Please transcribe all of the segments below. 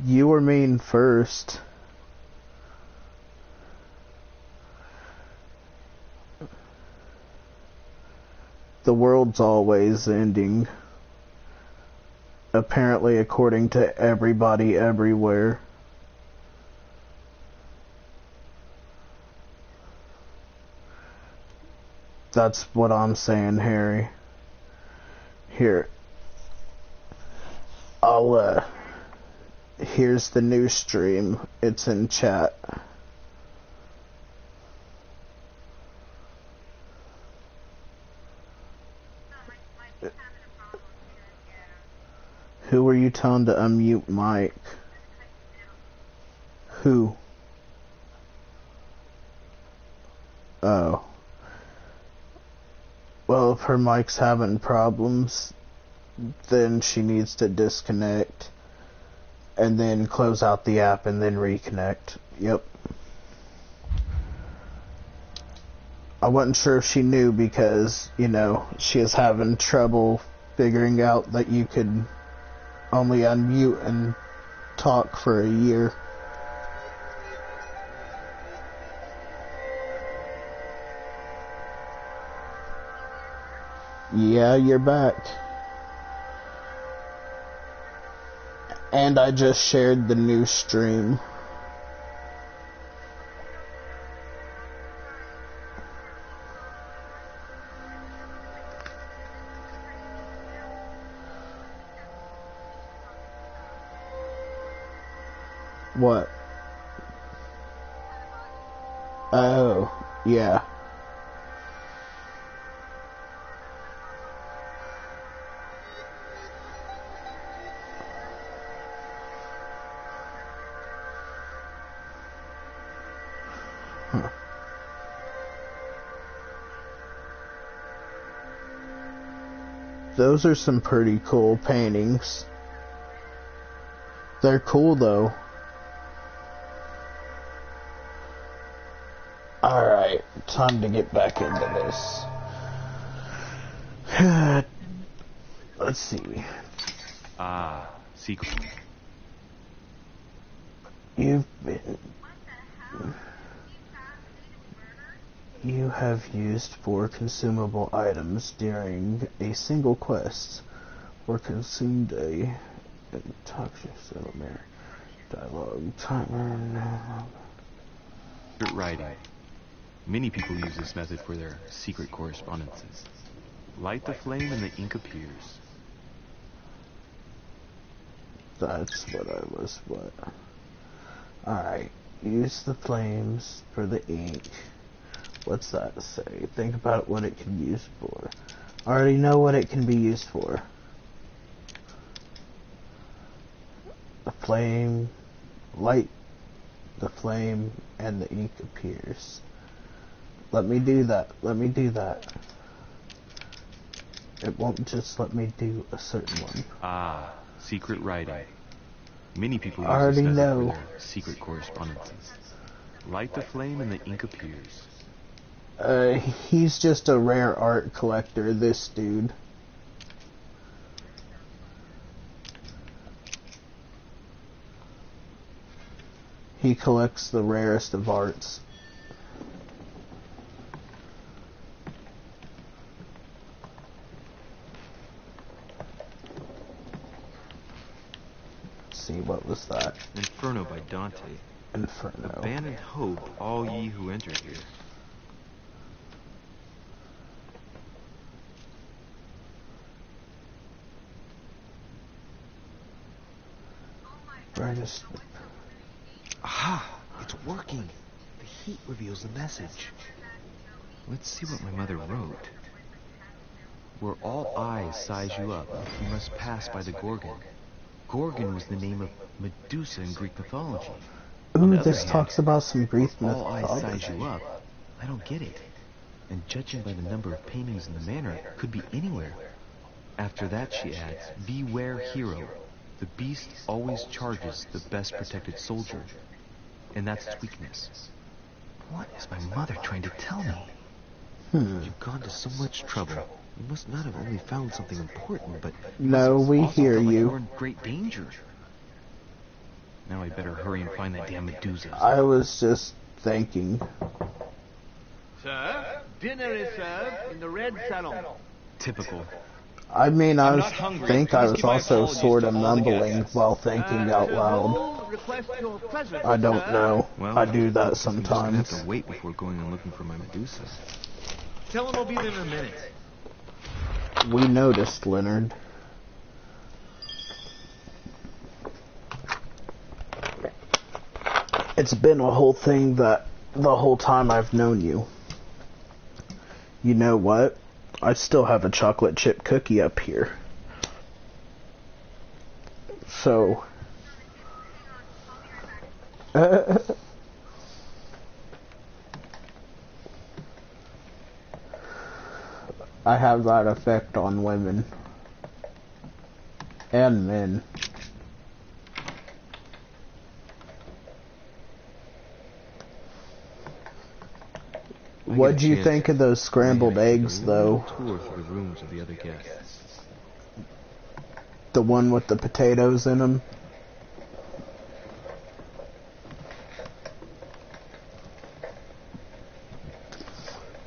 You were mean first. The world's always ending. Apparently, according to everybody everywhere. That's what I'm saying, Harry. Here. Here's the new stream. It's in chat. Who were you telling to unmute Mike? Who? Oh. Well, if her mic's having problems, then she needs to disconnect and then close out the app and then reconnect. Yep. I wasn't sure if she knew because, you know, she is having trouble figuring out that you could only unmute and talk for a year. Yeah, you're back. And I just shared the new stream. What? Oh, yeah. Huh. Those are some pretty cool paintings. They're cool though. Alright, time to get back into this. Let's see. Secret. You have used 4 consumable items during a single quest, or consumed a toxic settlement dialogue timer. Writing. Many people use this method for their secret correspondences. Light the flame and the ink appears. That's what I was, what? Alright, use the flames for the ink. What's that say? Think about what it can be used for. I already know what it can be used for. The flame, light the flame, and the ink appears. Let me do that. Let me do that. It won't just let me do a certain one. Secret writing. Many people I use this already method know. for their secret correspondences. Light the flame and the ink appears. He's just a rare art collector, this dude. He collects the rarest of arts. Let's see, what was that? Inferno by Dante. Inferno. Abandon hope, all ye who enter here. Brightest. Aha! It's working. The heat reveals the message. Let's see what my mother wrote. Where all eyes size you up, you must pass by the Gorgon. Gorgon was the name of Medusa in Greek mythology. Ooh, this talks about some Greek all eyes mythology. size you up, I don't get it. And judging by the number of paintings in the manor, it could be anywhere. After that, she adds, beware hero. The beast always charges the best protected soldier. And that's its weakness. What is my mother trying to tell me? You've gone to so much trouble. You must not have only found something important, but No, we also hear felt like you. were in great danger. Now I better hurry and find that damn Medusa. I was just thinking. Sir, dinner is served in the red salon. Typical. I mean, I I'm was not hungry. think I Please was give my also apologies sort to of all the mumbling guests. while thinking out Sir loud. Hall requests your presence, I don't sir. know. Well, I do that I'm just gonna have sometimes. to wait before going and looking for my Medusa. Tell him I'll be there in a minute. We noticed, Leonard. It's been a whole thing that the whole time I've known you. You know what? I still have a chocolate chip cookie up here. So... I have that effect on women. And men. What'd you think of those scrambled eggs, though? Tour through the rooms of the other guests. The one with the potatoes in them?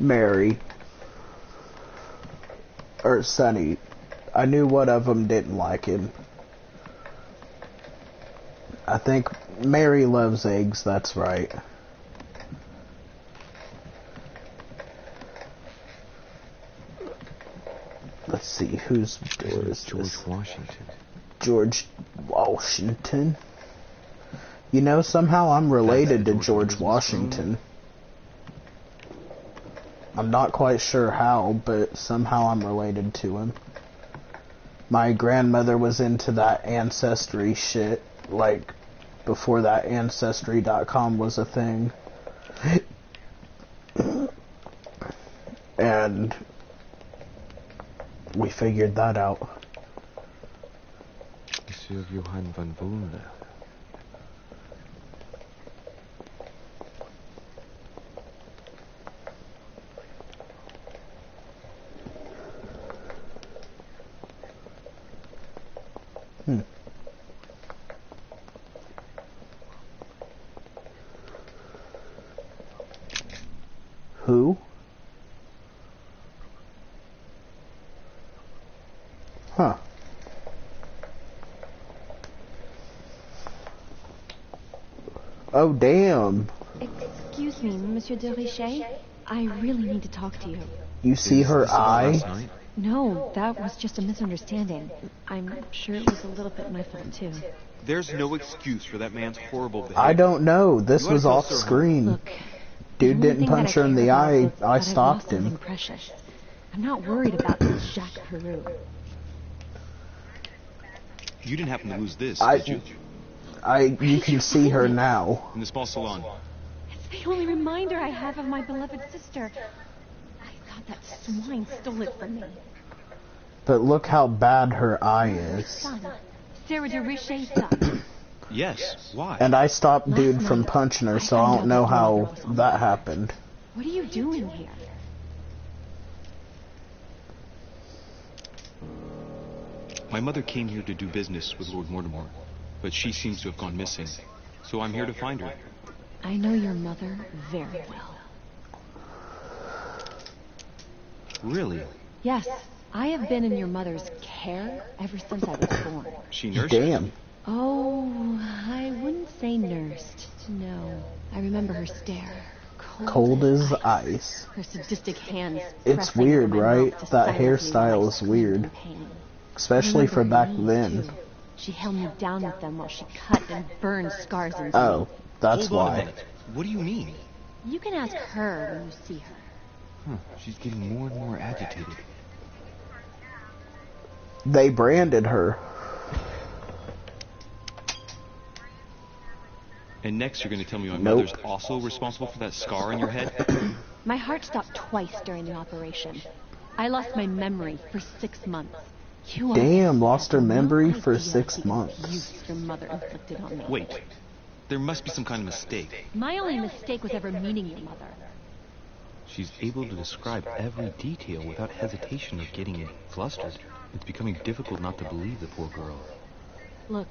Mary. Or Sonny. I knew one of them didn't like him. I think Mary loves eggs, that's right. Let's see, whose door is George this? Washington. George Washington. You know, somehow I'm related to George Washington. I'm not quite sure how, but somehow I'm related to him. My grandmother was into that ancestry shit, like, before that Ancestry.com was a thing. And we figured that out. Monsieur Johann van Volna. Who? Huh. Oh, damn. Excuse me, Monsieur de Richet. I really need to talk to you. You see her This about eye? last night? No, that was just a misunderstanding. I'm sure it was a little bit my fault, too. There's no excuse for that man's horrible behavior. I don't know. This You ought to was tell off Sir screen. Look, Dude the only didn't thing that punch her in the care about eye. was I that stopped lost something him. precious. I'm not worried about this Jacques Peru. You didn't happen to lose this, I- did you? You can see her now. In the small salon. It's the only reminder I have of my beloved sister. I thought that swine stole it from me. But look how bad her eye is. Son, Sarah de Richet's son. Yes. Why? And I stopped Last dude from night, punching her, I so I found don't out know that how Mother was on that the happened. What are you doing here? My mother came here to do business with Lord Mortimer, but she seems to have gone missing. So I'm here to find her. I know your mother very well. Really? Yes, I have been in your mother's care ever since I was born. She nursed you? Damn. Oh, I wouldn't say nursed. No. I remember her stare. Cold as ice. Her sadistic hands. It's pressing weird, over my right? mouth to That silence me hairstyle when I is screamed weird. in pain. Especially I for remember back her knees, then. too. She held me down with them while she cut and burned scars into Oh, me. that's Hold on a why. minute. What do you mean? You can ask her when you see her. Huh. She's getting more and more agitated. They branded her. And next you're going to tell me my Nope. mother's also responsible for that scar on your head? My heart stopped twice during the operation. I lost my memory for 6 months. You Damn, lost her have no memory for idea 6 the months. abuse your mother inflicted on me. Wait. There must be some kind of mistake. My only mistake was ever meeting your mother. She's able to describe every detail without hesitation or getting flustered. It's becoming difficult not to believe the poor girl. Look,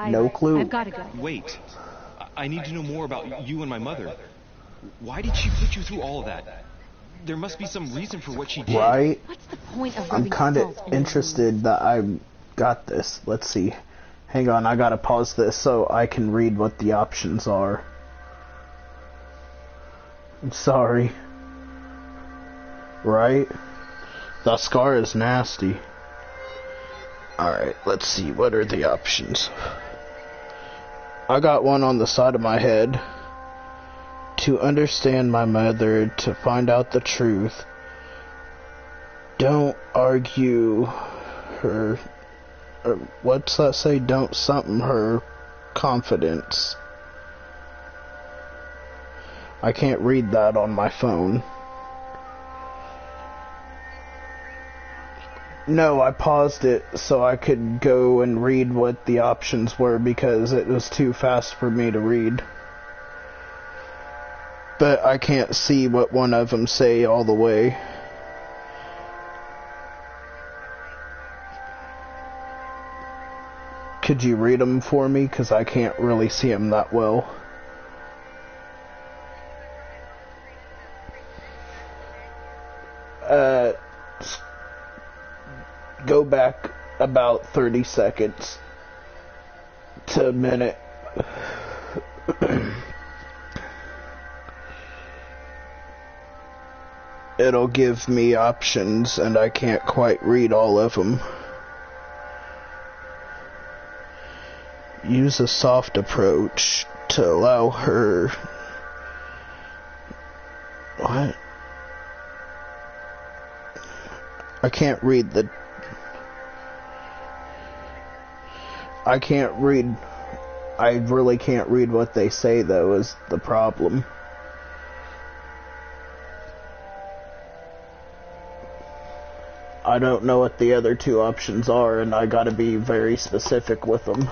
No clue. I've got to go. Wait. I need to know more about you and my mother. Why did she put you through all of that? There must be some reason for what she did. Right? What's the point of I'm rubbing kind of salt in your interested that I got this. Let's see. Hang on, I gotta pause this so I can read what the options are. I'm sorry. Right? The scar is nasty. Alright, let's see. What are the options? I got one on the side of my head. To understand my mother, to find out the truth. Don't argue her... Or what's that say? Don't something her confidence. I can't read that on my phone. No, I paused it so I could go and read what the options were because it was too fast for me to read. But I can't see what one of them say all the way. Could you read them for me? Because I can't really see them that well. Go back about 30 seconds to a minute. It'll give me options and I can't quite read all of them. Use a soft approach to allow her... What? I can't read the... I can't read... I really can't read what they say, though, is the problem. I don't know what the other two options are, and I gotta be very specific with them.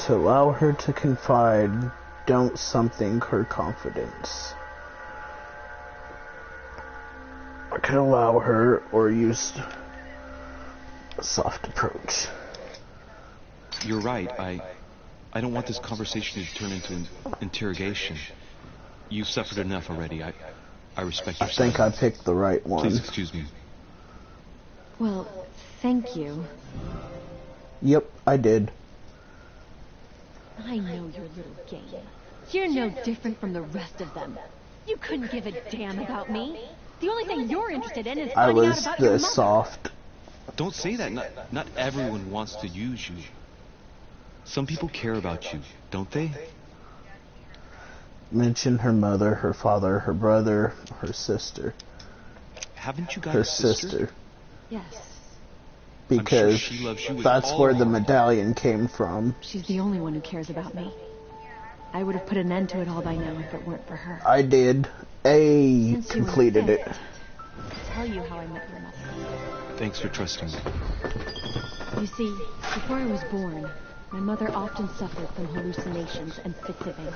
To allow her to confide, don't something her confidence. I can allow her or use a soft approach. You're right. I don't want this conversation to turn into an interrogation. You've suffered enough already. I respect your I think I picked the right one. Please excuse me. Well, thank you. Yep, I did. I know your little game. You're no different from the rest of them. You couldn't give a damn about me. The only thing you're interested in is I finding out was about your the mother. soft. Don't say that. Not everyone wants to use you. Some people care about you, don't they? Mention her mother, her father, her brother, her sister. Haven't you got Her a sister? sister. Yes, Because she loves you with that's all where her the heart. medallion came from. she's the only one who cares about me. I would have put an end to it all by now if it weren't for her. I did. Since you Completed it. insist, I'll tell you how I met your mother. Thanks for trusting me. You see, before I was born, my mother often suffered from hallucinations and fits of anger.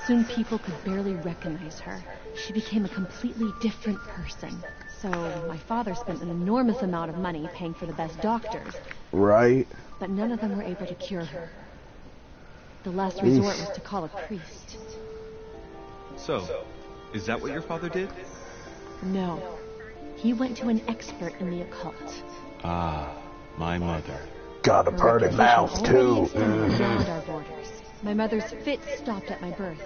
Soon people could barely recognize her. She became a completely different person. So my father spent an enormous amount of money paying for the best doctors, Right? but none of them were able to cure her. The last resort was to call a priest. So, is that what your father did? No. He went to an expert in the occult. Ah, my mother. Got a Her party reputation mouth, already too. extended beyond our borders. My mother's fits stopped at my birth,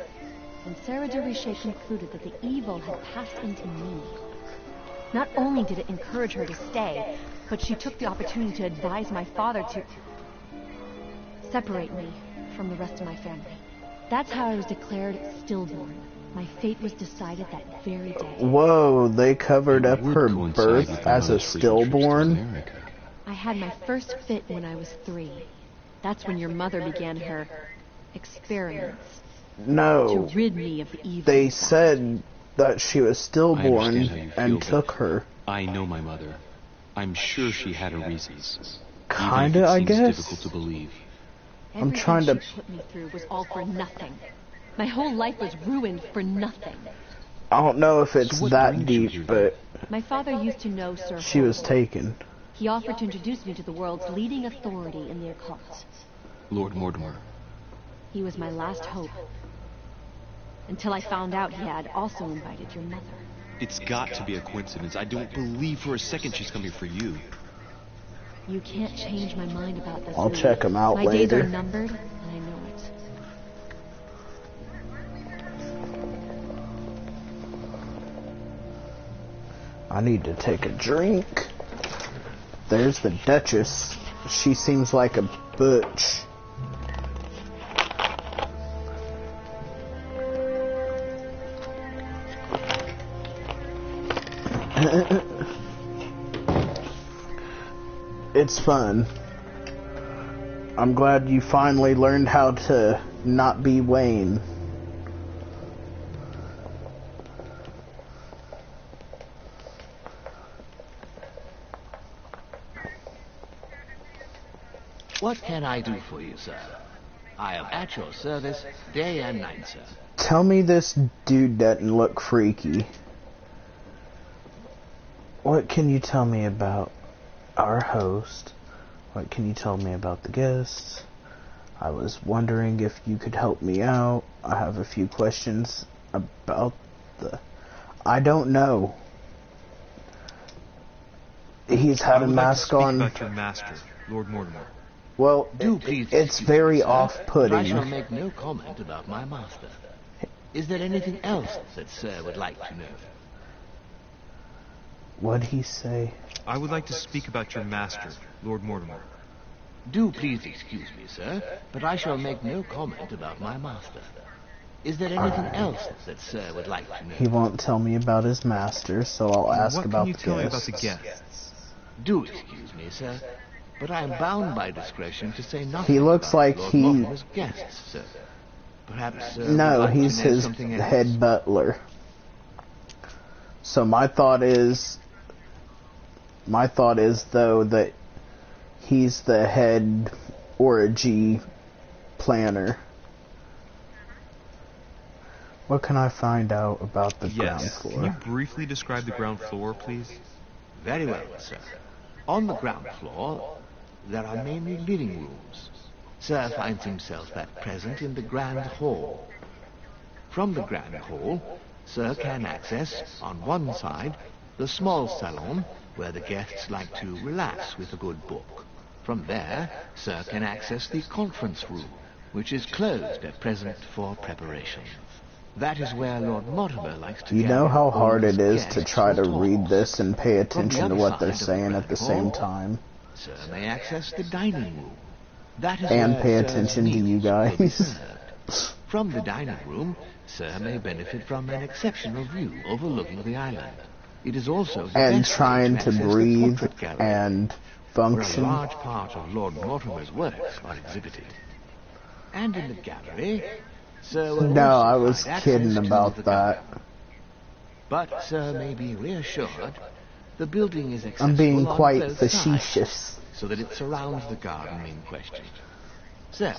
and Sarah de Richet concluded that the evil had passed into me. Not only did it encourage her to stay, but she took the opportunity to advise my father to separate me from the rest of my family. That's how I was declared stillborn. My fate was decided that very day. Whoa, they covered It up would her coincide birth with your as a mother's frequent trips to stillborn? America. I had my first fit when I was 3. That's when your mother began her experiments to No. rid me of the evil. They inside. said that she was I stillborn understand how you feel, and but took her. I know my mother. I'm sure she had her reasons. Kinda, Even if it I seems guess. difficult to believe. I'm trying to- Everything she put me through was all for nothing. My whole life was ruined for nothing. I don't know if it's So what that brings you deep, here, but My father used to know Sir she was Horrible. taken. He offered to introduce me to the world's leading authority in the occult. Lord Mortimer. He was my last hope. Until I found out he had also invited your mother. It's got to be a coincidence. I don't believe for a second she's coming for you. You can't change my mind about this. I'll Lee. check him out my later. days are numbered, and I know it. I need to take a drink. There's the Duchess. She seems like a butch. It's fun. I'm glad you finally learned how to not be Wayne. What can I do for you, sir? I am at your service day and night, sir. Tell me this dude doesn't look freaky. What can you tell me about our host? What can you tell me about the guests? I was wondering if you could help me out. I have a few questions about the... I don't know. He's had a mask on. About your master, Lord Mortimer. Well, Do please it's excuse very me, sir, but I shall off-putting. make no comment about my master. Is there anything else that sir would like to know? What'd he say? I would like to speak about your master, Lord Mortimer. Do please excuse me, sir, but I shall make no comment about my master. Is there anything else that sir would like to know? He won't tell me about his master, so I'll ask What about can you the tell me about guests. the guests? Do excuse me, sir, but I am bound by discretion to say nothing He looks about like Lord he- Mortimer's guests, sir. Perhaps, sir, would No, like to he's know his something else? head butler. So my thought is though that he's the head orgy planner. What can I find out about the ground Yes. floor? Can you briefly describe the ground floor, please? Very well, sir. On the ground floor, there are mainly living rooms. Sir finds himself at present in the Grand Hall. From the Grand Hall, Sir can access, on one side, the small salon, where the guests like to relax with a good book. From there, Sir can access the conference room, which is closed at present for preparations. That is where Lord Mortimer likes to You know gather how all hard his it is to guests try for to read talks. this and pay attention to other what they're side of the saying at the Grand same Hall, time. Sir may access the dining room. That is And where pay Sir's attention to you meals will be guys. served. From the dining room, Sir may benefit from an exceptional view overlooking the island. It is also the And best way trying to access the breathe portrait gallery, and where a function. large part of Lord Mortimer's works are exhibited. And in the gallery, Sir will No, also I was find access kidding to about the that. garden. But Sir may be reassured, the building is accessible I'm being on quite both sides, facetious. so that it surrounds the garden in question. Sir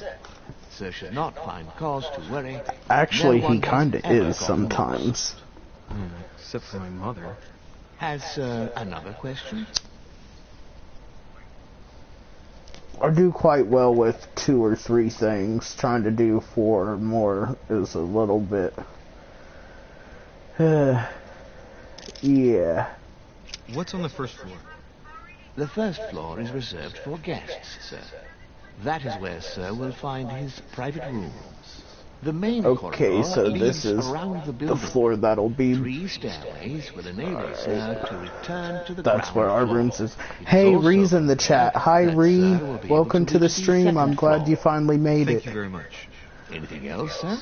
should not find cause to worry. Actually, No he one has kinda ever is gotten lost. sometimes. Except for my mother. Has Sir another question? I do quite well with 2 or 3 things. Trying to do 4 or more is a little bit... yeah. What's on the first floor? The first floor is reserved for guests, sir. That is where Sir will find his private rooms. The main Okay, corridor so leads this is around the the building. floor that'll be... 3 stairways will enable Sir to return to the That's ground where our floor. rooms is. It is Hey, also Ree's in the from chat. there Hi, that Ree. Sir will be able Welcome to the reach stream. I'm second glad floor. you finally made Thank it. you very much. Anything else, sir?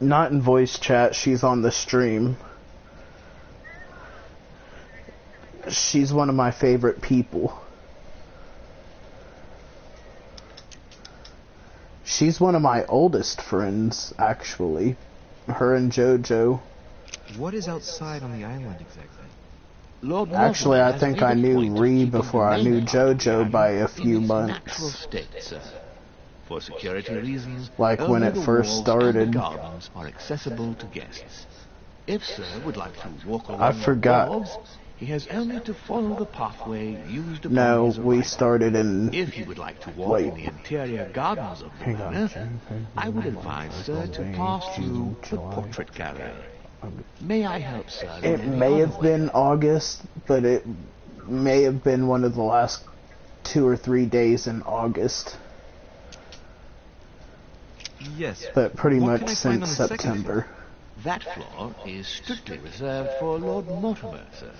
Not in voice chat. She's on the stream. She's one of my favorite people. She's one of my oldest friends, actually. Her and JoJo. What is outside on the island exactly? Lord Actually, Mortimer I has think made I a knew point of Ree keeping before the I knew main part of the JoJo by island a few in its months. natural state, sir. For security reasons, Like when only it the first walls started. and the gardens are accessible to guests. If Sir would like to walk along I the forgot. walls, he has only to follow the pathway used upon No, his we arrival. started in... If he would like to walk in the interior gardens of the Hang on. manor, I would advise Sir to pass through the portrait gallery. May I help, Sir? in It any may other have way? been August, but it may have been one of the last 2 or 3 days in August. Yes. But pretty What can much I find since on the second September. That floor is strictly reserved for Lord Mortimer, sir.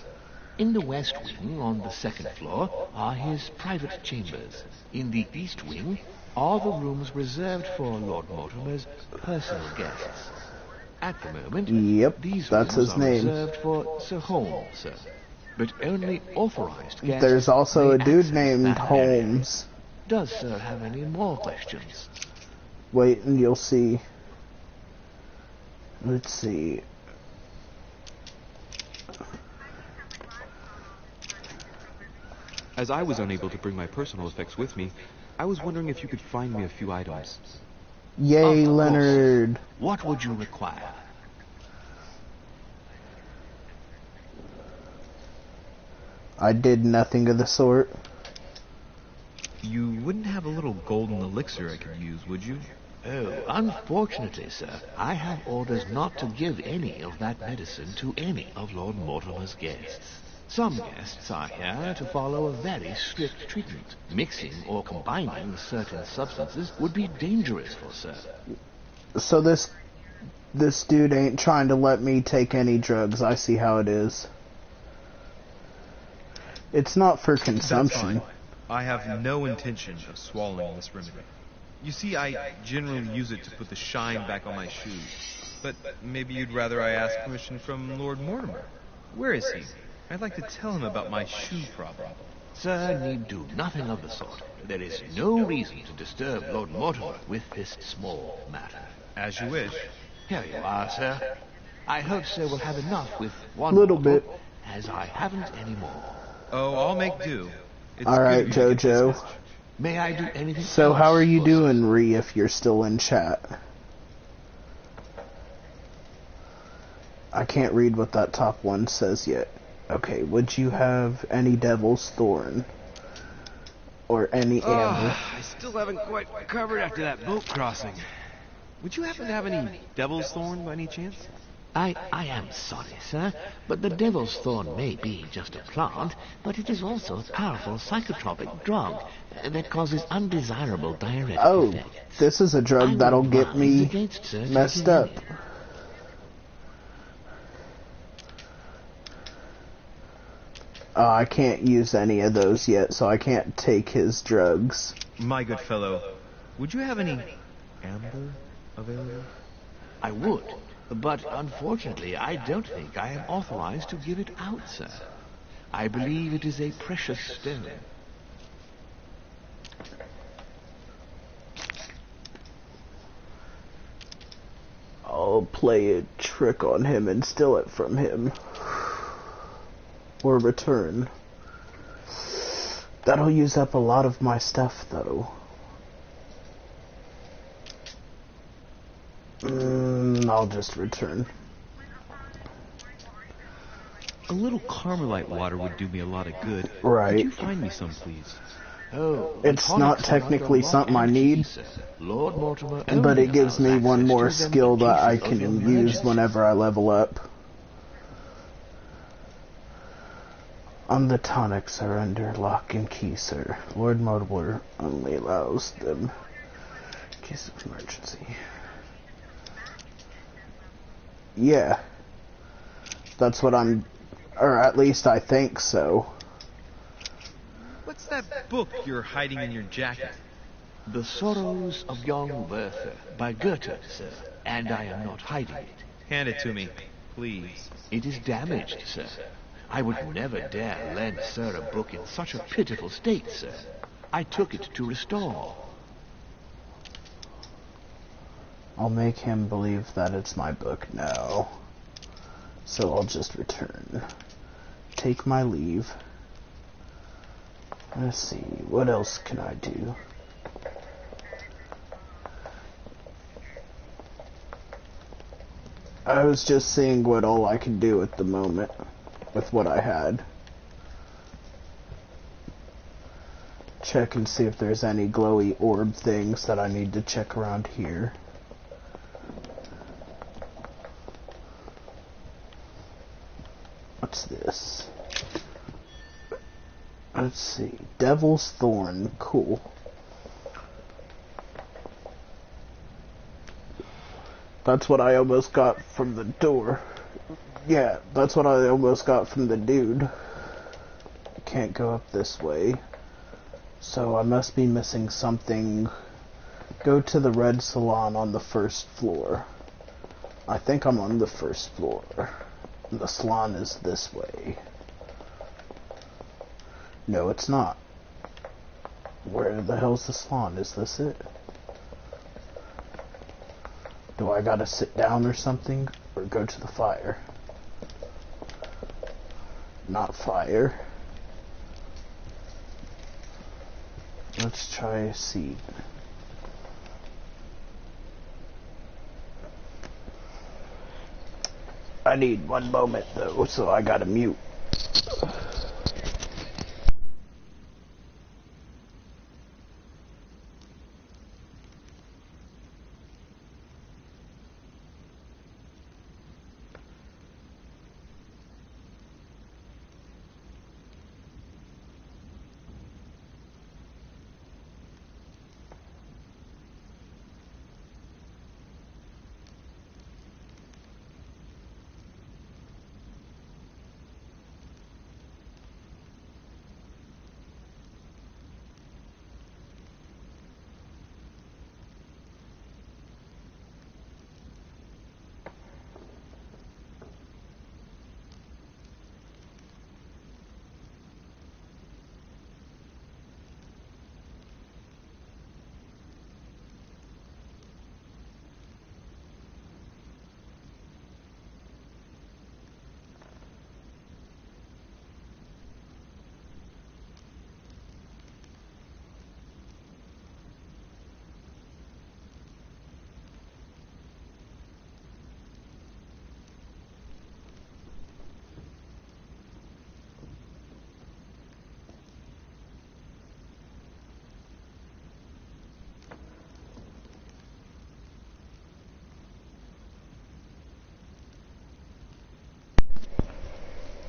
In the west wing, on the second floor, are his private chambers. In the east wing are the rooms reserved for Lord Mortimer's personal guests. At the moment, Yep, these that's rooms his are name. reserved for Sir Holmes, sir. But only authorized guests There's also may a dude access named that area. Holmes. Does Sir have any more questions? Wait and you'll see. Let's see. As I was unable to bring my personal effects with me, I was wondering if you could find me a few items. Yay, Of course. Leonard. What would you require? I did nothing of the sort. You wouldn't have a little golden elixir I could use, would you? Oh, unfortunately, sir, I have orders not to give any of that medicine to any of Lord Mortimer's guests. Some guests are here to follow a very strict treatment. Mixing or combining certain substances would be dangerous for Sir. So this dude ain't trying to let me take any drugs. I see how it is. It's not for That's consumption. fine. I have no intention of swallowing this remedy. You see, I generally use it to put the shine back on my shoes. But maybe you'd rather I ask permission from Lord Mortimer. Where is he? I'd like to tell him about my shoe problem. Sir need do nothing of the sort. There is no reason to disturb Lord Mortimer with this small matter. As you wish. Here you are, sir. I hope Sir will have enough with one Little bottle, bit. as I haven't any more. Oh, I'll make do. It's All good right, of you to get this Jojo. message. May I do anything So else how are you for Sir? doing, Ree, if you're still in chat? I can't read what that top one says yet. Okay, would you have any Devil's Thorn? Or any amber? I still haven't quite recovered after that boat crossing. Would you happen to have any devil's thorn by any chance? I am sorry, sir, but the devil's thorn may be just a plant, but it is also a powerful psychotropic drug that causes undesirable diuretic Oh, effects. this is a I drug would that'll get advise me against Sir messed taking up. it. I can't use any of those yet, so I can't take his drugs. My good fellow, would you have any amber available? I would, but unfortunately I don't think I am authorized to give it out, sir. I believe it is a precious stone. I'll play a trick on him and steal it from him. Or return. That'll use up a lot of my stuff, though. I'll just return. A little Carmelite water would do me a lot of good. Right. Could you find me some, please? Oh, It's tonics not are technically under lock something I and need, key, sir. Lord Mortimer but only it gives me allows one access more to them skill in that I cases of can use emergency. whenever I level up. The tonics are under lock and key, sir. Lord Mortimer only allows them in case of emergency. Yeah. That's what I'm... Or at least I think so. What's that book you're hiding in your jacket? The Sorrows of Young Werther by Goethe, sir, and I am not hiding it. Hand it to me, please. It is damaged, sir. I would never dare lend Sir a book in such a pitiful state, sir. I took it to restore. I'll make him believe that it's my book now. So I'll just return. Take my leave. Let's see, what else can I do? I was just seeing what all I could do at the moment with what I had. Check and see if there's any glowy orb things that I need to check around here. What's this? Let's see. Devil's Thorn. Cool. That's what I almost got from the door. Yeah, that's what I almost got from the dude. Can't go up this way. So I must be missing something. Go to the red salon on the first floor. I think I'm on the first floor. And the salon is this way. No, it's not. Where the hell's the salon? Is this it? Do I gotta sit down or something? Or go to the fire? Not fire. Let's try a seat. I need one moment though, so I gotta mute.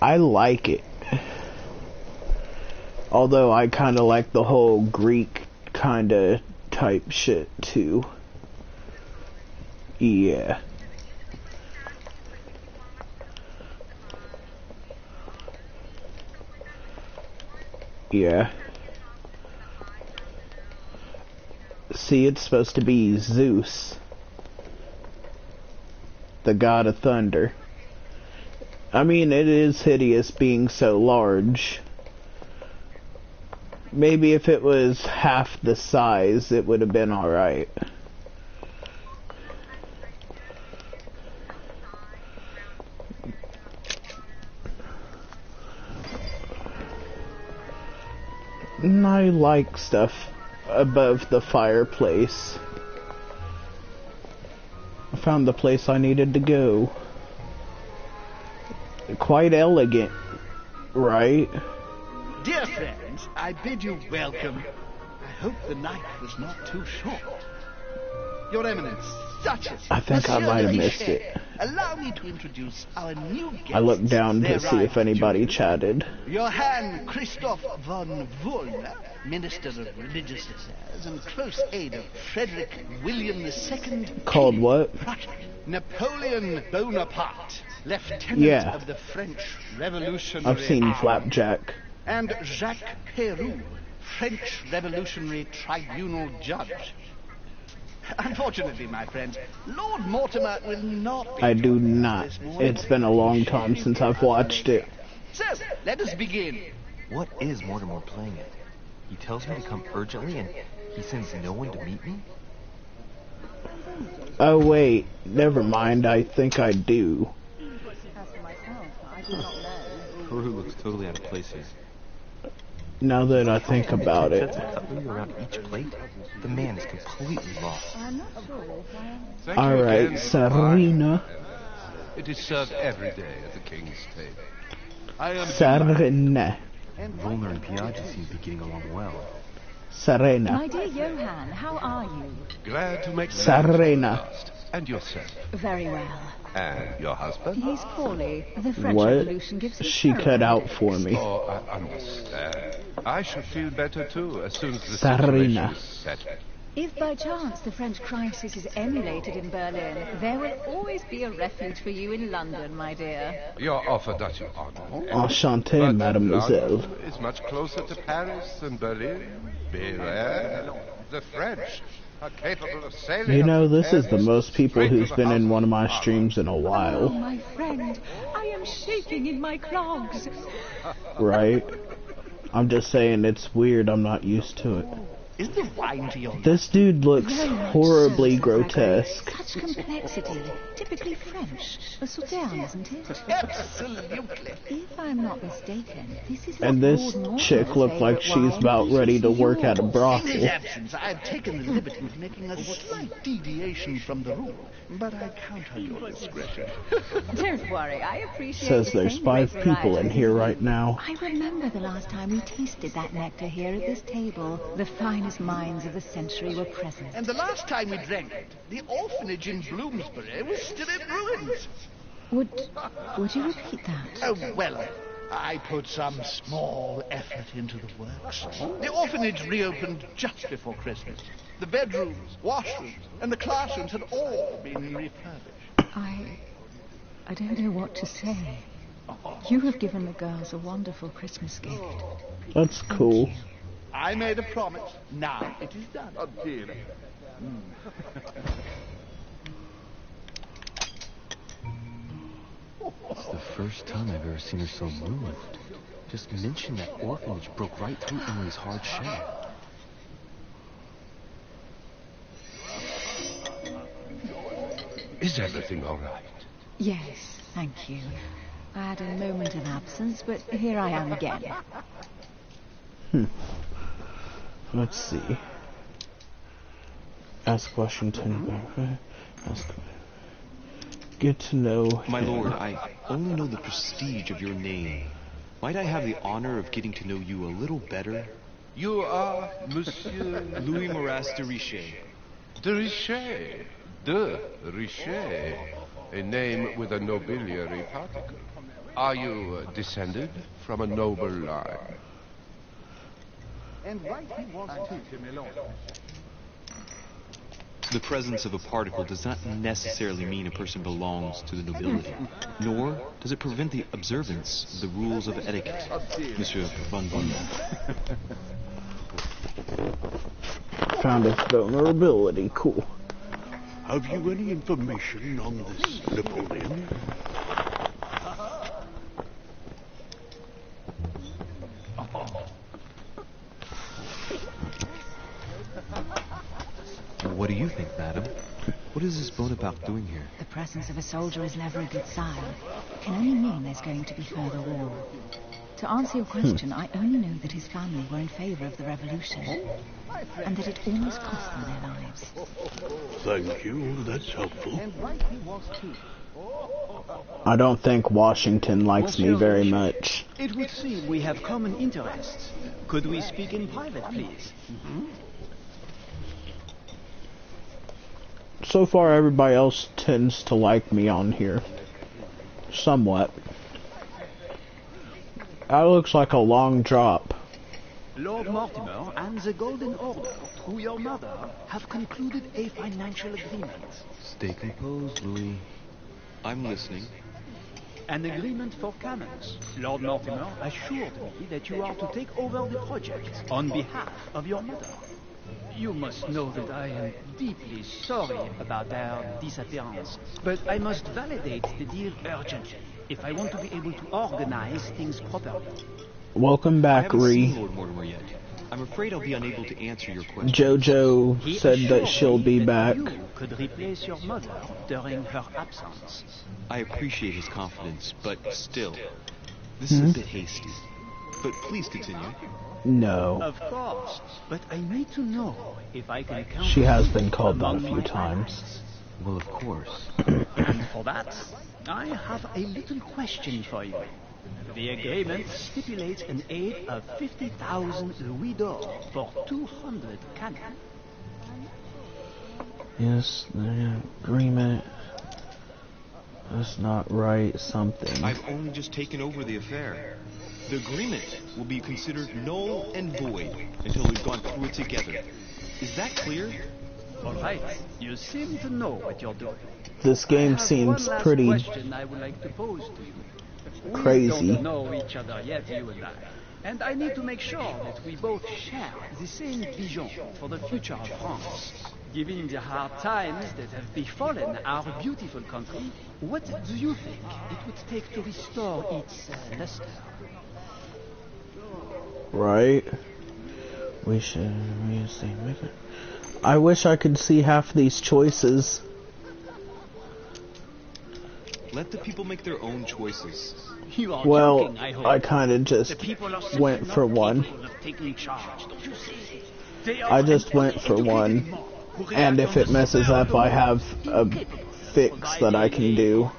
I like it. Although I kinda like the whole Greek kinda type shit too. Yeah. Yeah. See, it's supposed to be Zeus, the god of thunder. I mean, it is hideous being so large. Maybe if it was half the size, it would have been alright. And I like stuff above the fireplace. I found the place I needed to go. Quite elegant, right? Dear friends, I bid you welcome. I hope the night was not too short. Your Eminence, such as I think I might have missed it. Allow me to introduce our new guests. I looked down to see if anybody chatted. Johann Christoph von Wollner, Minister of Religious Affairs and close aide of Frederick William II. Called what? Prussia. Napoleon Bonaparte, Lieutenant of the French Revolutionary I've seen Army. Flapjack. And Jacques Peroux, French Revolutionary Tribunal Judge. Unfortunately, my friends, Lord Mortimer will not be I do joining us not. this morning. It's been a long time since I've watched it. So, let us begin. What is Mortimer playing at? He tells me to come urgently and he sends no one to meet me? Oh wait, never mind, I think I do. As for myself, I do not know. Peru looks totally out of place here. Now that I think about it. Sets the cutlery around each plate? The man is completely lost. I'm not sure if I am. Alright, Serena. It is served every day at the king's table. I am Serena. Volner and Piaggi seem to be getting along well. Serena. My dear Johann, how are you? glad to make Serena. last. And yourself? Very well. And your husband? He's poorly. The French What? Revolution gives him She cut out for me. Oh, I understand. I shall feel better too as soon as the Serena. situation is settled. If by chance the French crisis is emulated in Berlin, there will always be a refuge for you in London, my dear. Your offer does you honor. Enchanté, But mademoiselle. London is much closer to Paris than Berlin. Beware. The French are capable of sailing. You know, up to this is the Paris most people straight to who's the been House in of one of my Commons. streams in a Oh, while, my friend, I am shaking in my clogs. right? I'm just saying it's weird, I'm not used to it. Is the wine to your This dude looks Very much horribly so, grotesque. Such complexity. Typically French. A souterrain, isn't it? Absolutely. If I'm not mistaken, this is And what this Lord Mortimer's chick looked like favourite she's wine. about ready to This is work at a yours. In brothel. his absence, I have taken the liberty of making a slight deviation from the rule, but I count on your discretion. Don't worry, I appreciate Says the there's same 5 great people in variety. here right now. I remember the last time we tasted that nectar here at this table. The finest minds of the century were present. And the last time we drank it, the orphanage in Bloomsbury was still in ruins. Would you repeat that? Oh, well, I put some small effort into the works. The orphanage reopened just before Christmas. The bedrooms, washrooms, and the classrooms had all been refurbished. I don't know what to say. You have given the girls a wonderful Christmas gift. That's cool. I made a promise. Now it is done. Oh, dear. It's the first time I've ever seen her so moved. Just mention that orphanage broke right through Emily's hard shell. Is everything all right? Yes, thank you. I had a moment of absence, but here I am again. Let's see. Ask Washington. Ask. Get to know My him. lord, I only know the prestige of your name. Might I have the honor of getting to know you a little better? You are Monsieur Louis Maras de Richet. de Richet. De Richet. A name with a nobiliary particle. Are you descended from a noble line? And right he was too. The presence of a particle does not necessarily mean a person belongs to the nobility, nor does it prevent the observance of the rules of etiquette, Monsieur Van Bonden. Found its vulnerability. Cool. Have you any information on this Napoleon? What do you think, madam? What is this Bonaparte doing here? The presence of a soldier is never a good sign. It can only mean there's going to be further war. To answer your question, I only know that his family were in favor of the revolution, and that it almost cost them their lives. Thank you, that's helpful. And right he was too. I don't think Washington likes me very much. It would seem we have common interests. Could we speak in private, please? So far, everybody else tends to like me on here. Somewhat. That looks like a long drop. Lord Mortimer and the Golden Order, through your mother, have concluded a financial agreement. Stay composed, Louis. I'm listening. An agreement for cannons. Lord Mortimer assured me that you are to take over the project on behalf of your mother. You must know that I am deeply sorry about their disappearance, but I must validate the deal urgently if I want to be able to organize things properly. Welcome I back, haven't seen Ree. Lord Mortimer yet. I'm afraid I'll be unable to answer your question. Jojo He said that assured she'll me be that back. You could replace your mother during her absence. I appreciate his confidence, but still, this is a bit hasty. But please continue. No. Of course, but I need to know if I can count She on has you been called that a among few my times. allies. Well, of course. And for that, I have a little question for you. The agreement stipulates an aid of 50,000 louis d'or for 200 cannon. Yes, the agreement is not right something. I've only just taken over the affair. The agreement will be considered null and void until we've gone through it together. Is that clear? All right, you seem to know what you're doing. This game seems pretty question I would like to pose to you. crazy. We don't know each other yet, you and I. And I need to make sure that we both share the same vision for the future of France. Given the hard times that have befallen our beautiful country, what do you think it would take to restore its luster? Right. We should make it. I wish I could see half these choices. Let the people make their own choices. You are Well, joking, I hope. I kind of just went for one. I just went for one. And if it messes up, I have a fix that I can do.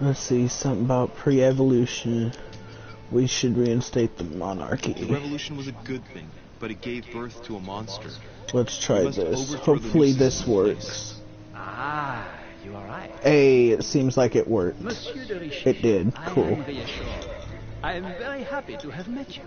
Let's see, something about pre-evolution. We should reinstate the monarchy. The revolution was a good thing, but it gave birth to a monster. Let's try this. Hopefully this works. Ah, you are right. Hey, it seems like it worked. It did. Cool. I am very happy to have met you.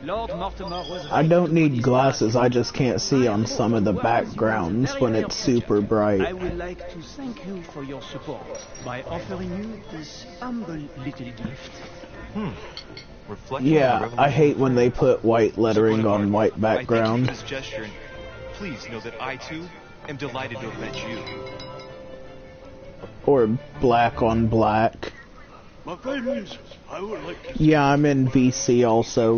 Lord Mortimer was I don't need glasses, I just can't see on some of the backgrounds when it's super bright. I would like to thank you for your support by offering you this humble little gift. Yeah, I hate when they put white lettering on white background. I thank you for this gesture, and please know that I too am delighted to have met you. Or black on black. My friends, I would like to... Yeah, I'm in VC also,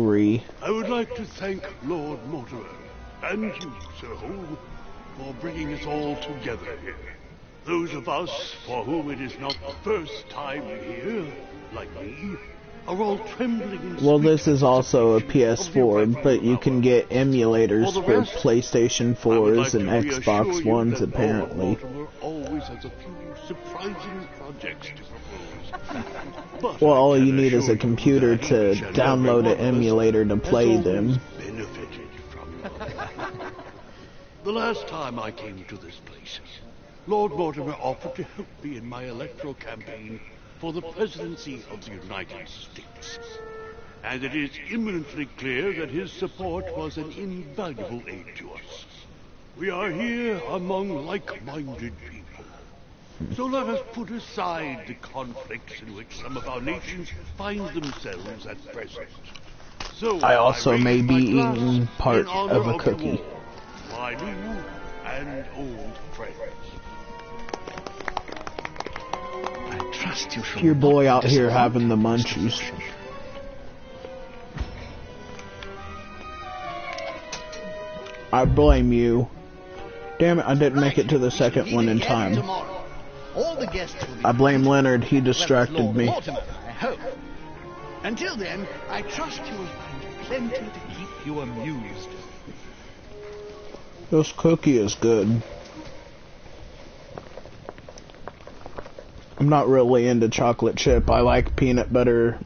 I would like to thank Lord Mortimer and you, Sir Holm, for bringing us all together here. Those of us for whom it is not the first time here, like me, are all trembling in Well, this is also a PS4, but you can get emulators for PlayStation 4s and Xbox Ones, apparently. Always has a few surprising projects to propose. Well, all you need is a computer to download an emulator to play them. Benefited from the last time I came to this place, Lord Mortimer offered to help me in my electoral campaign for the presidency of the United States. And it is eminently clear that his support was an invaluable aid to us. We are here among like-minded people. So let us put aside the conflicts in which some of our nations find themselves at present. So I also may be raise my glass eating part in honor of a you cookie. all, my new and old friends. I trust you shall Your boy not out here disappoint having the Mr. munchies. Fisher. I blame you. Damn it, I didn't make it to the second one in time. All the guests will be I blame Leonard, he well, distracted Lord me. Mortimer, I hope. Until then, I trust you will find plenty to keep you amused. This cookie is good. I'm not really into chocolate chip. I like peanut butter,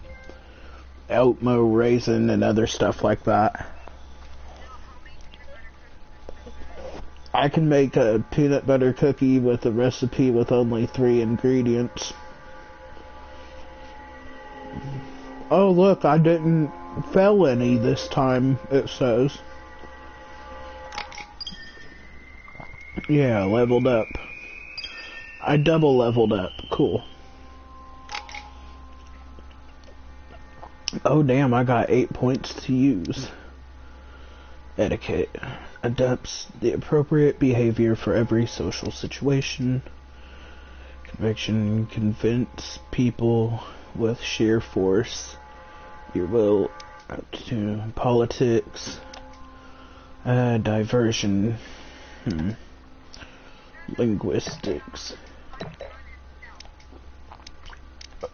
oatmeal raisin, and other stuff like that. I can make a peanut butter cookie with a recipe with only 3 ingredients. Oh look, I didn't fail any this time, it says. Yeah, leveled up. I double leveled up. Cool. Oh damn, I got 8 points to use. Etiquette. Adopts the appropriate behavior for every social situation. Conviction. Convince people with sheer force. Your will to politics. Diversion. Linguistics.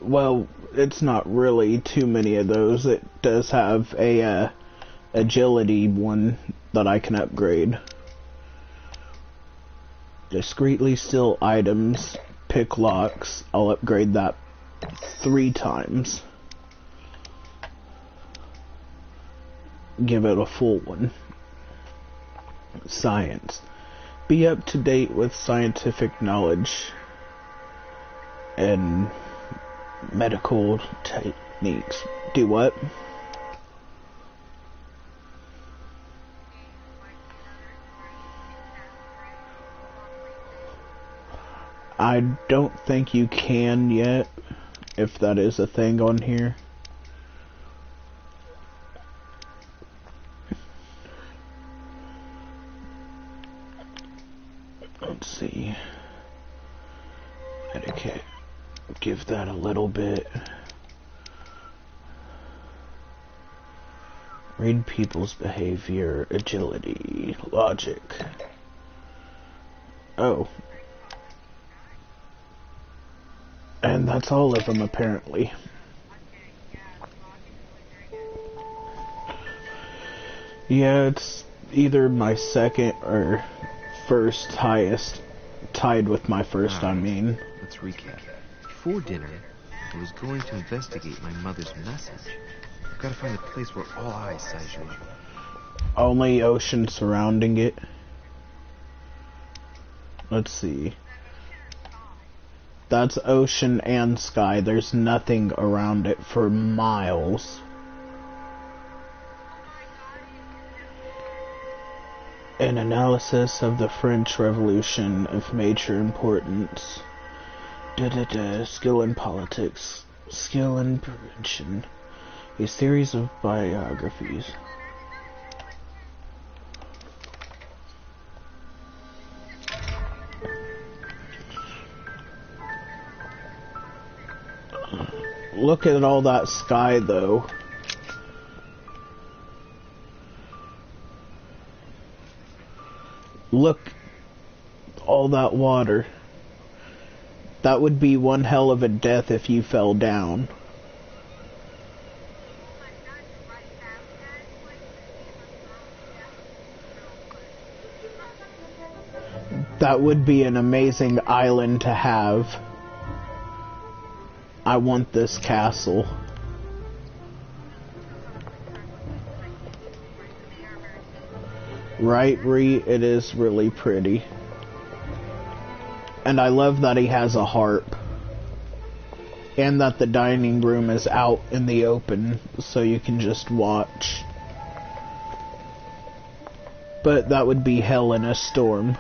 Well, it's not really too many of those. It does have a agility one that I can upgrade. Discreetly steal items, pick locks. I'll upgrade that 3 times. Give it a full one. Science. Be up to date with scientific knowledge and medical techniques. Do what? I don't think you can yet, if that is a thing on here. Let's see. Etiquette. Give that a little bit. Read people's behavior, agility, logic. Oh. And that's all of them, apparently. Yeah, it's either my second or first highest. Tied with my first, I mean. Let's recap. Before dinner, I was going to investigate my mother's message. I've got to find a place where all eyes size you up. Only ocean surrounding it. Let's see. That's ocean and sky. There's nothing around it for miles. An analysis of the French Revolution of major importance. Skill in politics. Skill in prevention. A series of biographies. Look at all that sky, though. Look, all that water. That would be one hell of a death if you fell down. That would be an amazing island to have. I want this castle. Right, Ree? It is really pretty. And I love that he has a harp. And that the dining room is out in the open, so you can just watch. But that would be hell in a storm.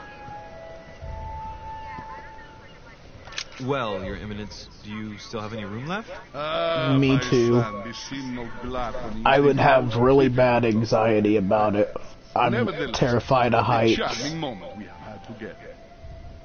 Well, Your Eminence, do you still have any room left? Me too. I would have really bad anxiety about it. I'm terrified of heights. Charming moment we have had together.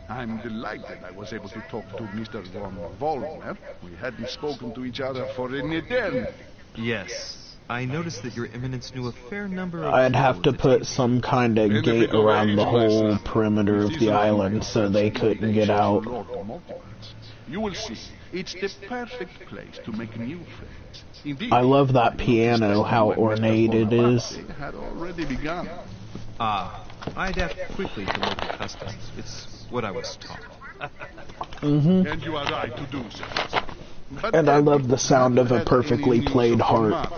I'm delighted I was able to talk to Mr. von Vollmer. We hadn't spoken to each other for an eternity. Yes. I noticed that Your Eminence knew a fair number of... I'd have to put some kind of gate around the whole perimeter of the island so they couldn't get out. You will see, it's the perfect place to make new friends. Indeed, I love that piano, how ornate it is. Had already begun. I adapt quickly to local customs. It's what I was taught. And you are right to do so. But and I love the sound of a perfectly played harp.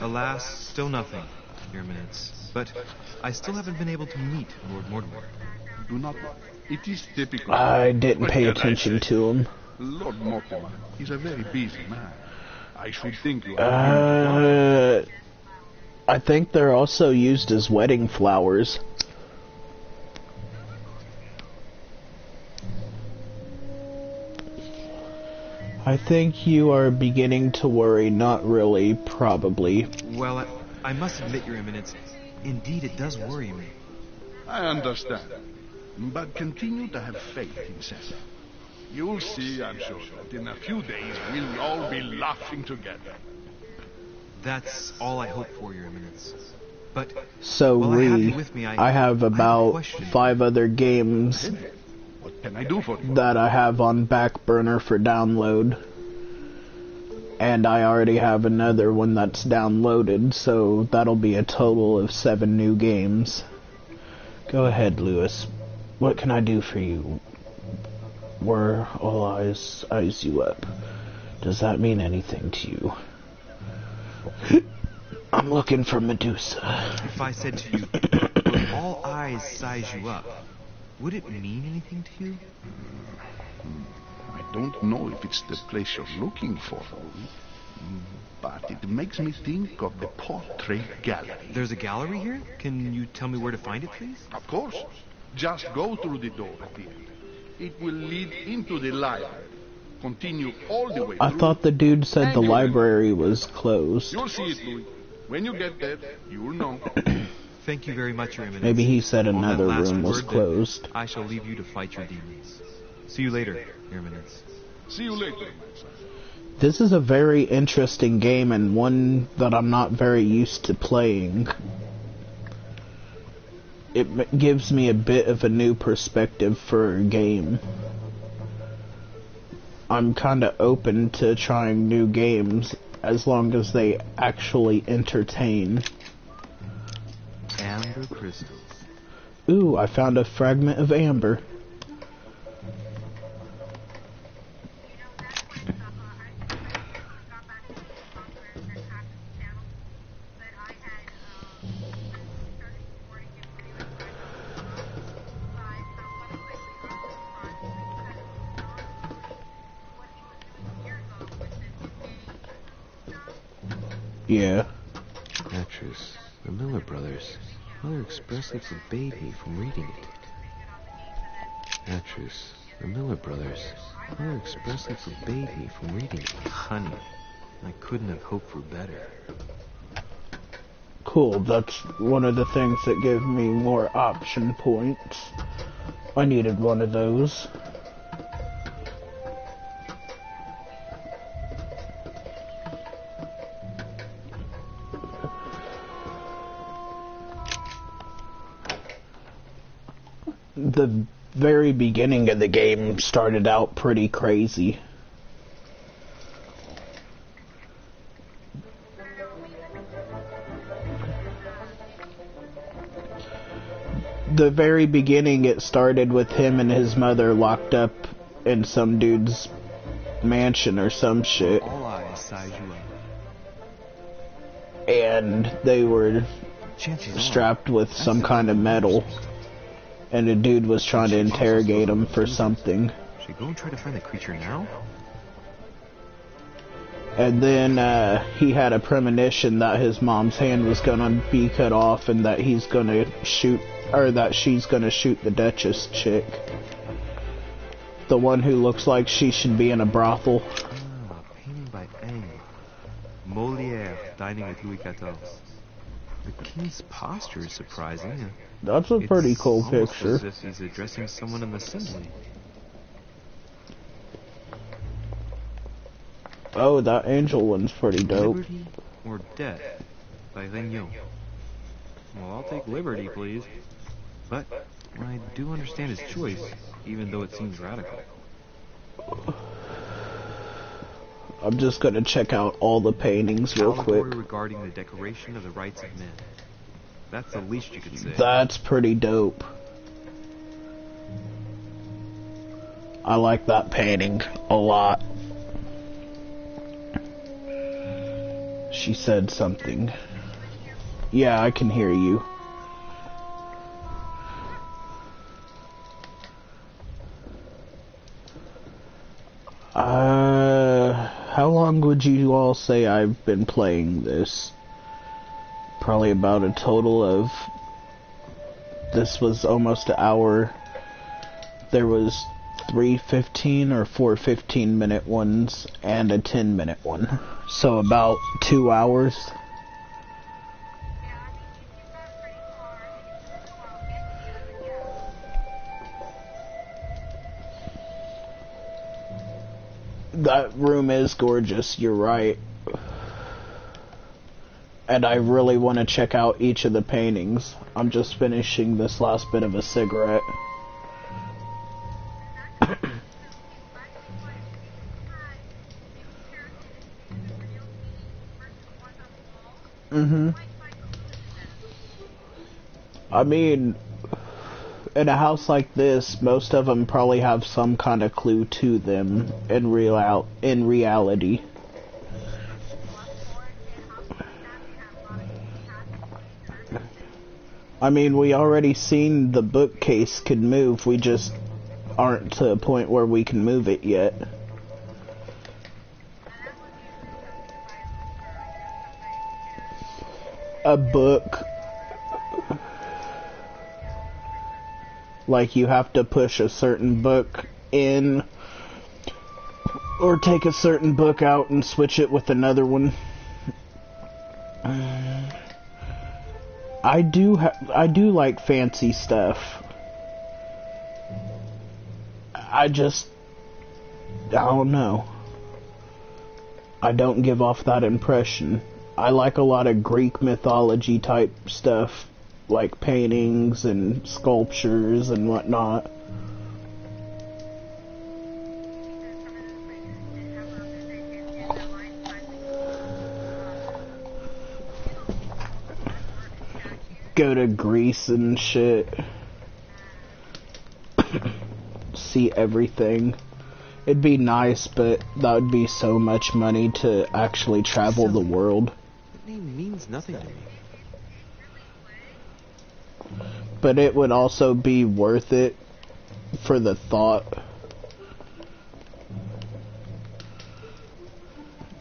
Alas, still nothing, Your Eminence. But I still haven't been able to meet Lord Mortimer. Do not. It is typical. I didn't pay attention to him. Lord Mortimer is a very busy man. I should think you I think they're also used as wedding flowers. I think you are beginning to worry. Not really, probably. Well, I must admit, Your Eminence, indeed it does worry me. I understand. But continue to have faith in Cecil. You'll see, I'm sure, that in a few days we'll all be laughing together. That's all I hope for, Your Eminence. But so, Ree, I have about 5 other games what can I do for you? that I have on back burner for download. And I already have another one that's downloaded, so that'll be a total of 7 new games. Go ahead, Lewis. What can I do for you? Were all eyes you up? Does that mean anything to you? I'm looking for Medusa. If I said to you, will all eyes size you up, would it mean anything to you? I don't know if it's the place you're looking for, but it makes me think of the portrait gallery. There's a gallery here? Can you tell me where to find it, please? Of course. Just go through the door at the end. It will lead into the library. Continue all the way through. I thought the dude said the library was closed. You'll see it, Louis. When you get there, you'll know. Thank you very much, Your Eminence. Maybe he said another room was word, closed. I shall leave you to fight your demons. See you later, Your Eminence. See you later, my son. This is a very interesting game and one that I'm not very used to playing. It gives me a bit of a new perspective for a game. I'm kinda open to trying new games as long as they actually entertain. Amber crystals. Ooh, I found a fragment of amber. Yeah. Actress, the Miller brothers. Mother expressly forbade me from reading it. Actress, the Miller brothers. Mother expressly forbade me from reading it. Honey, I couldn't have hoped for better. Cool, that's one of the things that give me more option points. I needed one of those. The very beginning of the game started out pretty crazy. The very beginning, it started with him and his mother locked up in some dude's mansion or some shit. All eyes size you up. And they were strapped with some kind of metal. And a dude was trying to interrogate him for something. Should we go and try to find the creature now? And then he had a premonition that his mom's hand was gonna be cut off and that he's gonna shoot, or that she's gonna shoot the Duchess chick. The one who looks like she should be in a brothel. Ah, painting by Eng. Molière dining with Louis XIV. The king's posture is surprising. That's a pretty cool picture. It's almost as if he's addressing someone in the assembly. Oh, that angel one's pretty dope. Liberty or death by Regnault. Well, I'll take liberty, please. But I do understand his choice, even though it seems radical. I'm just gonna check out all the paintings real quick. Regarding the decoration of the rights of men. That's the least you could say. That's pretty dope. I like that painting a lot. She said something. Yeah, I can hear you. How long would you all say I've been playing this? Probably about a total of... This was almost an hour. There was 3 15 or 4 15-minute ones and a 10-minute one. So about 2 hours. That room is gorgeous, you're right. And I really want to check out each of the paintings. I'm just finishing this last bit of a cigarette. I mean, in a house like this, most of them probably have some kind of clue to them in reality. I mean, we already seen the bookcase could move, we just aren't to a point where we can move it yet. A book, like you have to push a certain book in or take a certain book out and switch it with another one. I do like fancy stuff. I don't know. I don't give off that impression. I like a lot of Greek mythology type stuff, like paintings and sculptures and whatnot. Go to Greece and shit. See everything. It'd be nice, but that would be so much money to actually travel the world. The name means nothing to me. But it would also be worth it for the thought.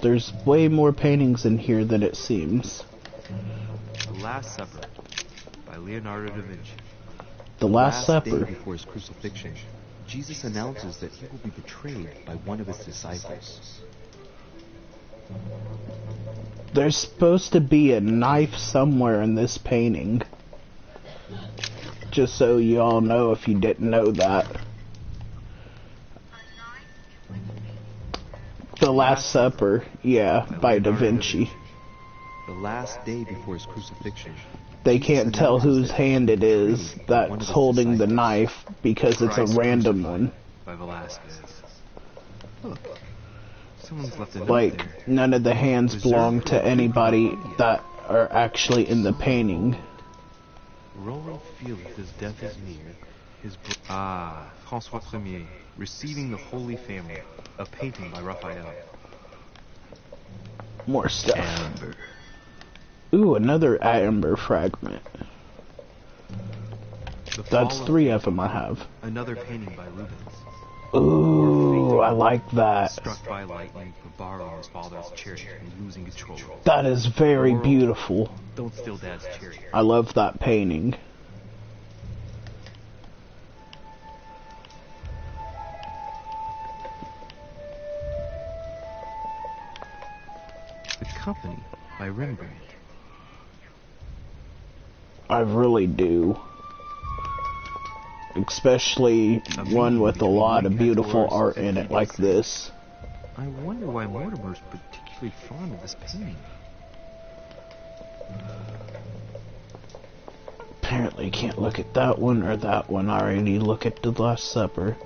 There's way more paintings in here than it seems. The Last Supper by Leonardo da Vinci. The Last Supper. Day before his crucifixion, Jesus announces that he will be betrayed by one of his disciples. There's supposed to be a knife somewhere in this painting. Just so you all know if you didn't know that. The Last Supper, yeah, by Da Vinci. The last day before his crucifixion. They can't tell whose hand it is that's holding the knife because it's a random one. By Velasquez. Look, someone's left a note Like, there. none of the hands belong to anybody that are actually in the painting. Roland feeleth his death is near. François Ier, Receiving the Holy Family, a painting by Raphael. More stuff. Amber. Ooh, another amber fragment. That's 3 of them I have. Another painting by Rubens. Ooh, I like that. Struck by lightning for borrowing his father's chariot and losing control. That is very beautiful. Don't steal Dad's chariot. I love that painting. The Company by Rembrandt. I really do. Especially one with a lot of beautiful art in it like this. I wonder why Mortimer's particularly fond of this painting. Apparently can't look at that one or that one. I already look at the Last Supper.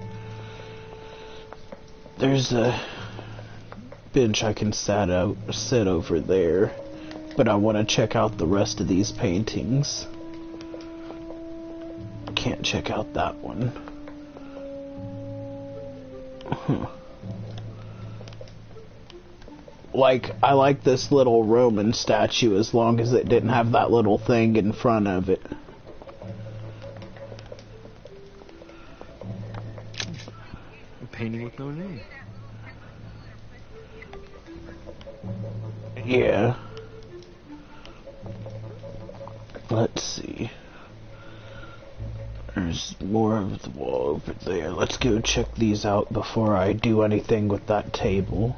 There's a bench I can sit over there, but I want to check out the rest of these paintings. Can't check out that one. Like, I like this little Roman statue as long as it didn't have that little thing in front of it. A painting with no name. Yeah. Let's see. There's more of the wall over there. Let's go check these out before I do anything with that table.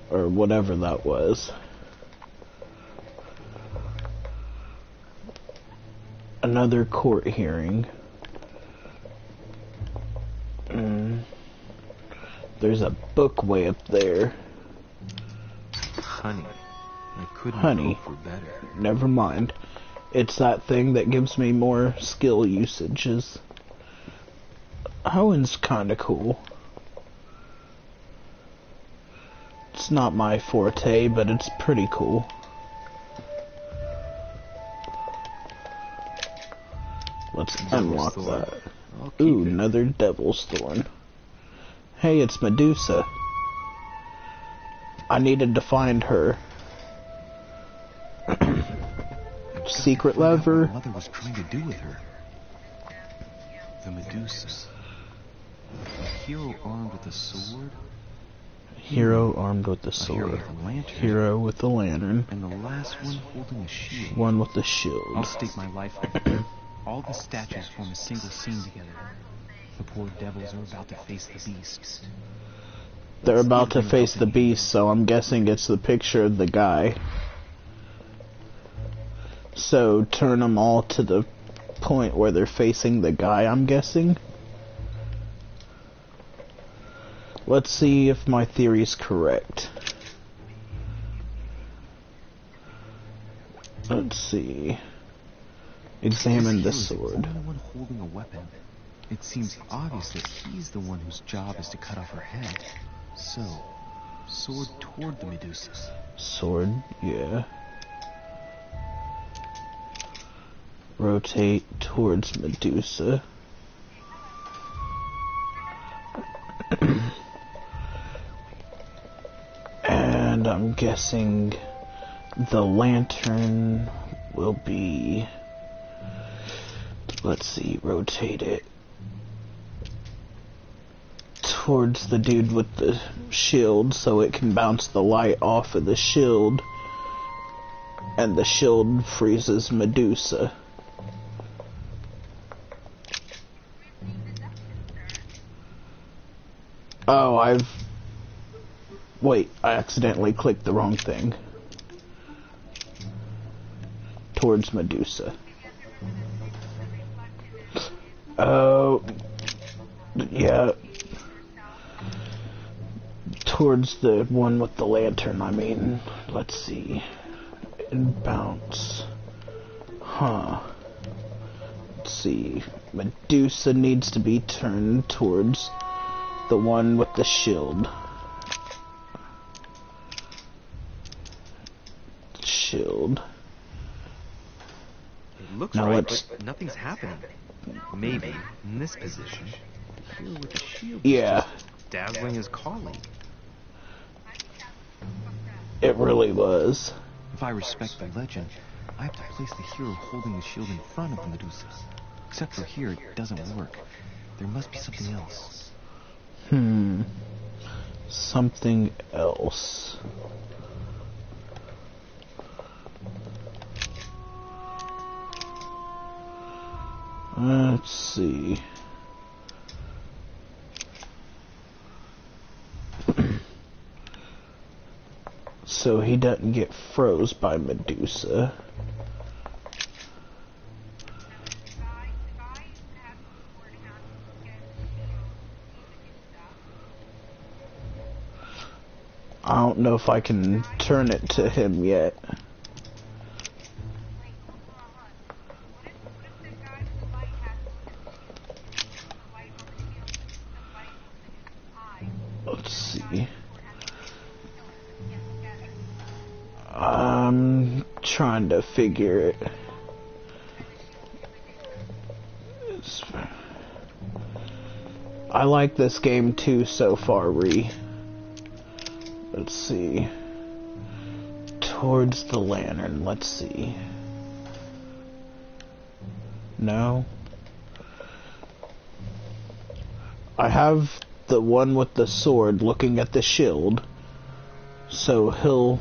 Or whatever that was. Another court hearing. There's a book way up there. Honey. I couldn't Honey. hope for better. Never mind. It's that thing that gives me more skill usages. Owen's kinda cool. It's not my forte, but it's pretty cool. Let's unlock that. Ooh, another Devil's Thorn. Hey, it's Medusa. I needed to find her. Secret lever. What Mother was trying to do with her. The Medusa. A hero armed with a sword. Hero armed with the sword. Hero with the lantern. And the last one holding a shield. One with the shield. I'll stake my life on it. All the statues form a single scene together. The poor devils are about to face the beasts. They're about to face the beast, so I'm guessing it's the picture of the guy. So turn them all to the point where they're facing the guy, I'm guessing. Let's see if my theory's correct. Let's see. Examine the sword. The only one holding a weapon. It seems obvious that he's the one whose job is to cut off her head. So, sword toward the Medusa. Sword, yeah. Rotate towards Medusa. And I'm guessing the lantern will be... Let's see, rotate it towards the dude with the shield so it can bounce the light off of the shield, and the shield freezes Medusa. Oh, wait, I accidentally clicked the wrong thing. Towards Medusa. Oh, yeah. Towards the one with the lantern, I mean. Let's see. And bounce. Huh. Let's see. Medusa needs to be turned towards the one with the shield. Shield. It looks now right, but nothing's happening. Maybe, in this position, the hero with the shield yeah. dazzling his colleague. It really was. If I respect the legend, I have to place the hero holding the shield in front of the Medusa. Except for here, it doesn't work. There must be something else. Something else. Let's see. So he doesn't get froze by Medusa. I don't know if I can turn it to him yet. Let's see. I'm trying to figure it. I like this game too so far, Ree. Let's see. Towards the lantern, let's see. No. I have the one with the sword looking at the shield, so he'll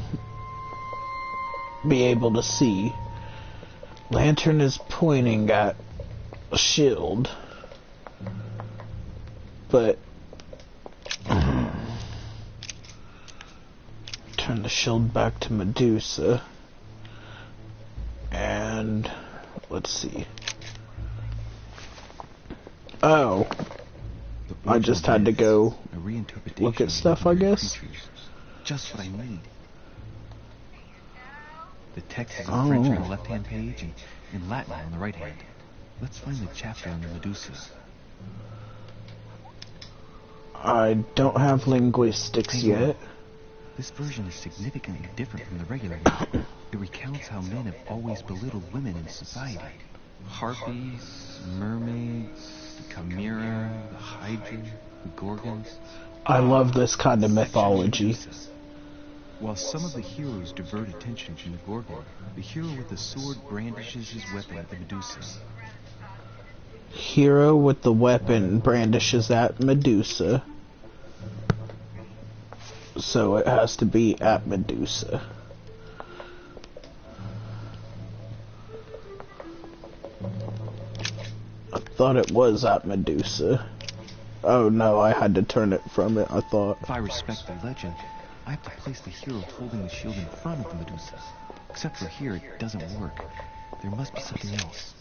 be able to see. Lantern is pointing at a shield, but turn the shield back to Medusa, and let's see. Oh, I just had to go look at stuff, I guess. Just what I need. The text is in French on the left-hand page and in Latin on the right hand. Let's find the chapter on the Medusa. I don't have linguistics yet. This version is significantly different from the regular one. It recounts how men have always belittled women in society. Harpies, mermaids, the chimera, the hydra, the gorgons. I love this kind of mythology. While some of the heroes divert attention from the gorgon, the hero with the sword brandishes his weapon at the Medusa. Hero with the weapon brandishes at Medusa. So it has to be at Medusa. I thought it was at Medusa. Oh no, I had to turn it from it, I thought. If I respect the legend, I have to place the hero holding the shield in front of the Medusa. Except for here, it doesn't work. There must be something else.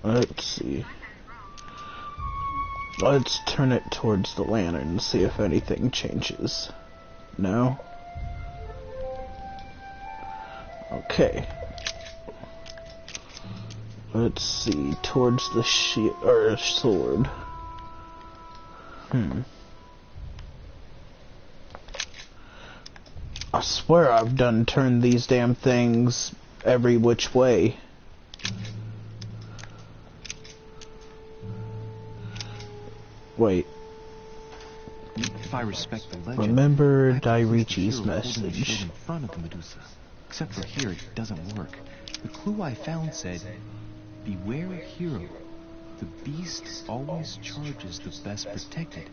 Let's see. Let's turn it towards the lantern and see if anything changes. No? Okay. Let's see, towards the shield or sword. I swear I've done turned these damn things every which way. Wait. If I respect the legend, Remember Dairichi's message. In front of the Medusa. Except for here, it doesn't work. The clue I found said, "Beware hero. The beast always charges the best protected.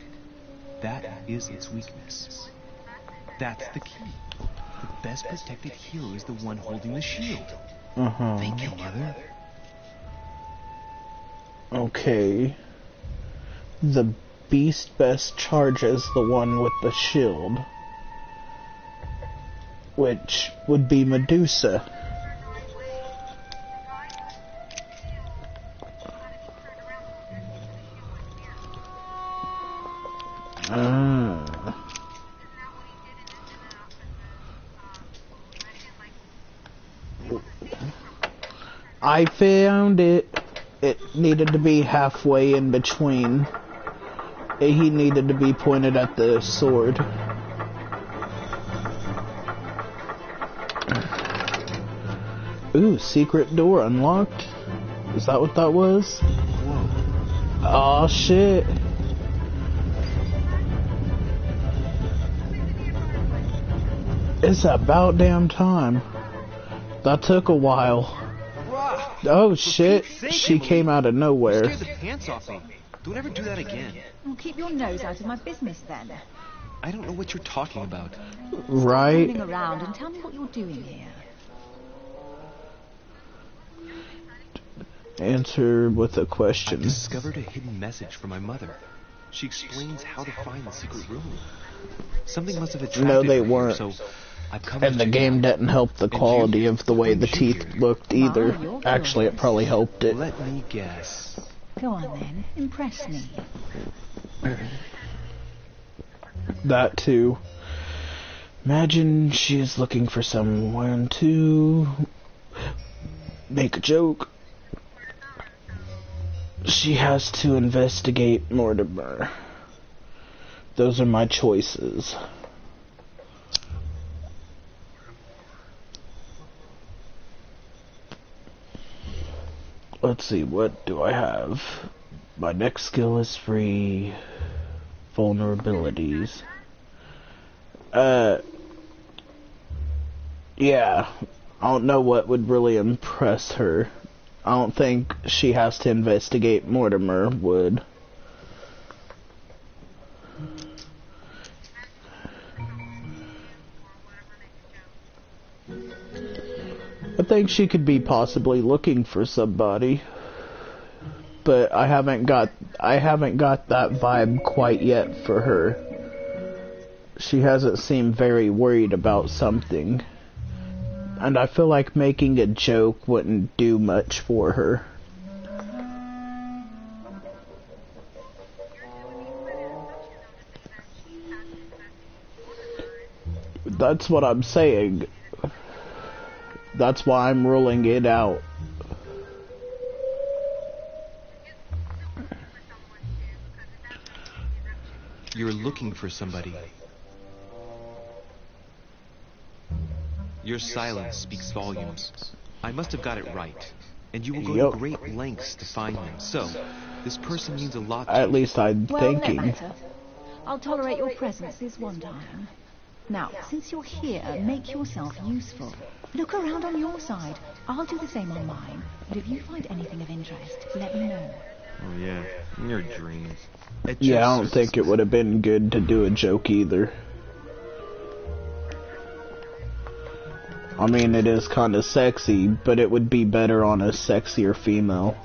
That is its weakness." That's the key. The best protected hero is the one holding the shield. Thank you, Mother. Okay. The beast best charges the one with the shield, which would be Medusa. I found it. It needed to be halfway in between. He needed to be pointed at the sword. Ooh, secret door unlocked. Is that what that was? Whoa. Aw, shit. It's about damn time. That took a while. Oh shit, she came out of nowhere. You scared the pants off me. Don't ever do that again. Well, keep your nose out of my business then. I don't know what you're talking about. Right? Stop running around and tell me what you're doing here. Answer with a question. I discovered a hidden message from my mother. She explains how to find the secret room. Something must have attracted No, they her here, weren't. so I've come And the game didn't help the quality of the way the teeth looked either. Actually, it probably helped it. Let me guess. Go on then, impress me. That too. Imagine she is looking for someone to make a joke. She has to investigate Mortimer. Those are my choices. Let's see, what do I have? My next skill is free. Vulnerabilities. Yeah. I don't know what would really impress her. I don't think she has to investigate Mortimer would. I think she could be possibly looking for somebody, but I haven't got that vibe quite yet for her. She hasn't seemed very worried about something, and I feel like making a joke wouldn't do much for her. That's what I'm saying. That's why I'm ruling it out. You're looking for somebody. Your silence speaks volumes. I must have got it right. and you will go to great lengths to find them. So, this person means a lot to you. At least I'm thinking. No matter. I'll tolerate your presence this one time. Now, since you're here, make yourself useful. Look around on your side. I'll do the same on mine. And if you find anything of interest, let me know. Oh yeah, in your dreams. Yeah, I don't think it would have been good to do a joke either. I mean, it is kind of sexy, but it would be better on a sexier female.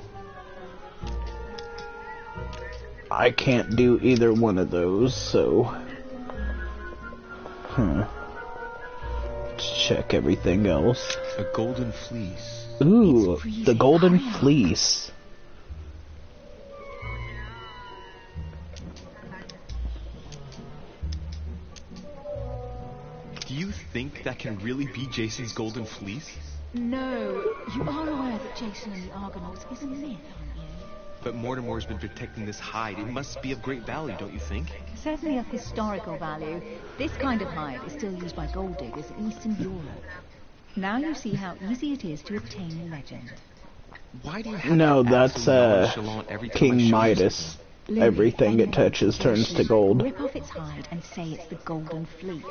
I can't do either one of those, so... Let's check everything else. A golden fleece. Ooh, the golden fleece. Do you think that can really be Jason's golden fleece? No, you are aware that Jason and the Argonauts is a myth, aren't you? But Mortimer's been protecting this hide. It must be of great value, don't you think? Certainly of historical value. This kind of hide is still used by gold diggers in Eastern Europe. Now you see how easy it is to obtain a legend. Why do you have No, that that's King Midas. Louis, Everything it touches turns to gold. Rip off its hide and say it's the golden fleece.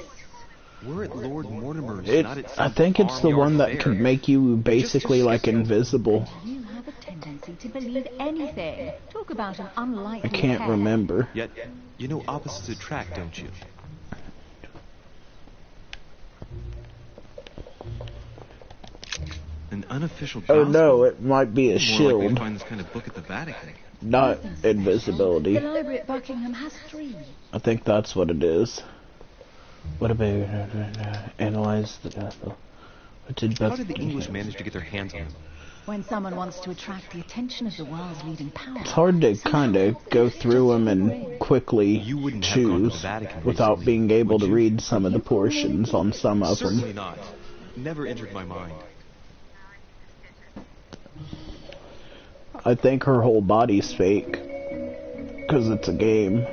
We're at Lord Mortimer's, not at some I think it's the one that could make you basically like invisible. You have a tendency to believe anything. Talk about an unlikely I can't pair. remember. Yet, you know opposites attract, don't you? An unofficial gospel? Oh no, it might be a More likely shield, to find this kind of book at the Vatican. not invisibility. The library at Buckingham has 3. I think that's what it is. What about analyze the gospel? How did the English manage to get their hands on them? When someone wants to attract the attention of the world's leading power. It's hard to kind of go through them and quickly wouldn't have gone to the choose Vatican without recently, being able would to you? read some of the portions on some of Certainly them. not. Never entered my mind. I think her whole body's fake because it's a game.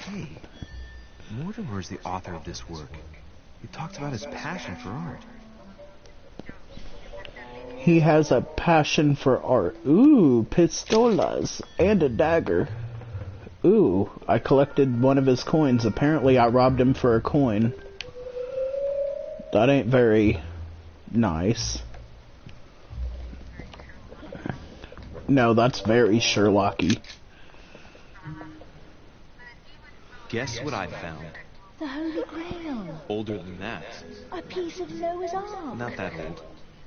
Hey, Mortimer's the author of this work. He talks about his passion for art. He has a passion for art. Ooh, pistolas and a dagger. Ooh, I collected one of his coins. Apparently I robbed him for a coin. That ain't very nice. No, that's very Sherlocky. Guess what I found? The Holy Grail. Older than that. A piece of Noah's Ark. Not that old.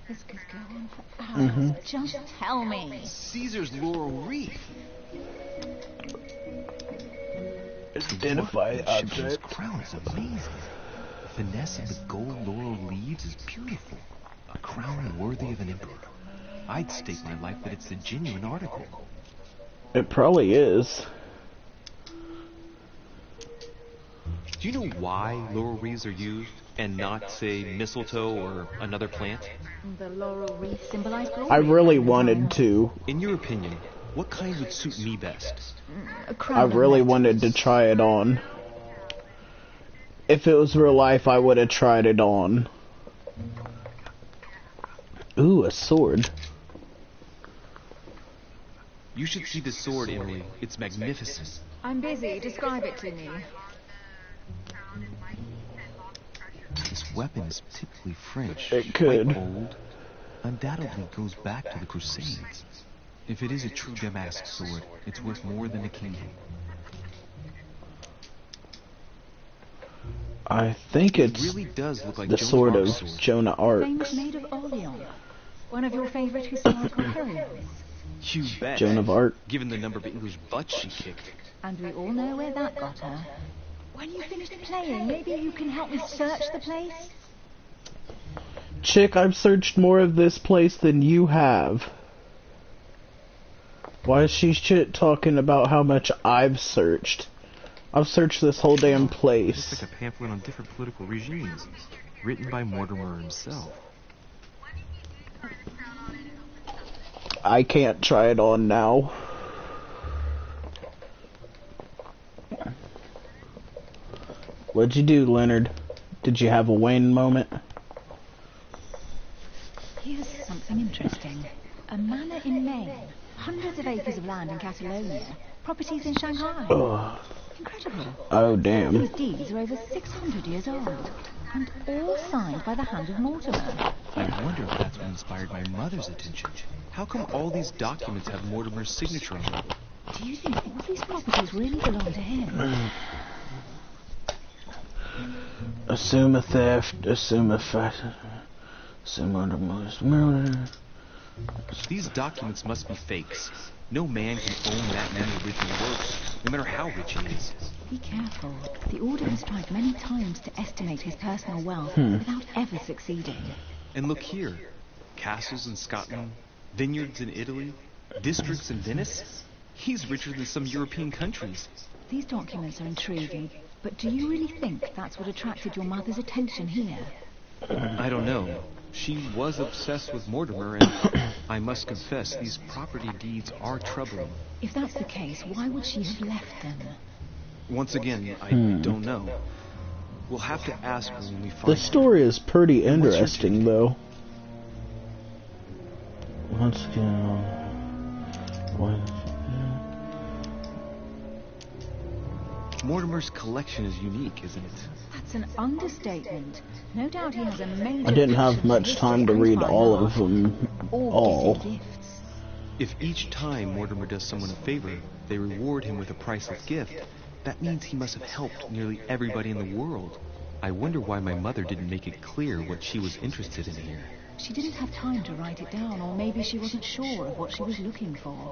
This could go on for hours. Just tell me. Caesar's laurel wreath. Identify This object. crown is amazing. The finesse of the gold laurel leaves is beautiful. A crown worthy of an emperor. I'd stake my life that it's a genuine article. It probably is. Do you know why laurel wreaths are used and not, say, mistletoe or another plant? The laurel wreath symbolized glory. I really wanted to. In your opinion, what kind would suit me best? A crown I of really metals. wanted to try it on. If it was real life, I would have tried it on. Ooh, a sword. You should see the sword, Emily. It's magnificent. I'm busy. Describe it to me. This weapon is typically French. It could. Quite old. Undoubtedly goes back to the Crusades. If it is a true Damascus sword, it's worth more than a kingdom. I think It it's really does look like the Joan sword of Arc's sword. Jonah Famous Arc. made of Oleon. One of your favorite historical heroines. You bet. Joan of Arc. Given the number of English butts she kicked. And we all know where that got her. When you finish playing, maybe you can help me search the place? Chick, I've searched more of this place than you have. Why is she shit talking about how much I've searched? I've searched this whole damn It's place. like a pamphlet on different political regimes, written by Mortimer himself. I can't try it on now. What'd you do, Leonard? Did you have a Wayne moment? something interesting. A manor in Maine, hundreds of acres of land in Catalonia, properties in Shanghai. Incredible. Oh, damn. These deeds are over 600 years old, and all signed by the hand of Mortimer. I wonder if that's what inspired my mother's attention. How come all these documents have Mortimer's signature on them? Do you think all these properties really belong to him? Assume a theft, assume a fact, assume Mortimer's murder. These documents must be fakes. No man can own that many original works, no matter how rich he is. Be careful. The Order has tried many times to estimate his personal wealth without ever succeeding. And look here. Castles in Scotland, vineyards in Italy, districts in Venice. He's richer than some European countries. These documents are intriguing, but do you really think that's what attracted your mother's attention here? I don't know. She was obsessed with Mortimer, and I must confess, these property deeds are troubling. If that's the case, why would she have left them? Once again, I don't know. We'll have to ask her when we find The story is pretty her. interesting, though. Once again, Mortimer's collection is unique, isn't it? That's an understatement. No doubt he has a major... I didn't have much time to read all of them. All. Gifts. If each time Mortimer does someone a favor, they reward him with a priceless gift, that means he must have helped nearly everybody in the world. I wonder why my mother didn't make it clear what she was interested in here. She didn't have time to write it down, or maybe she wasn't sure of what she was looking for.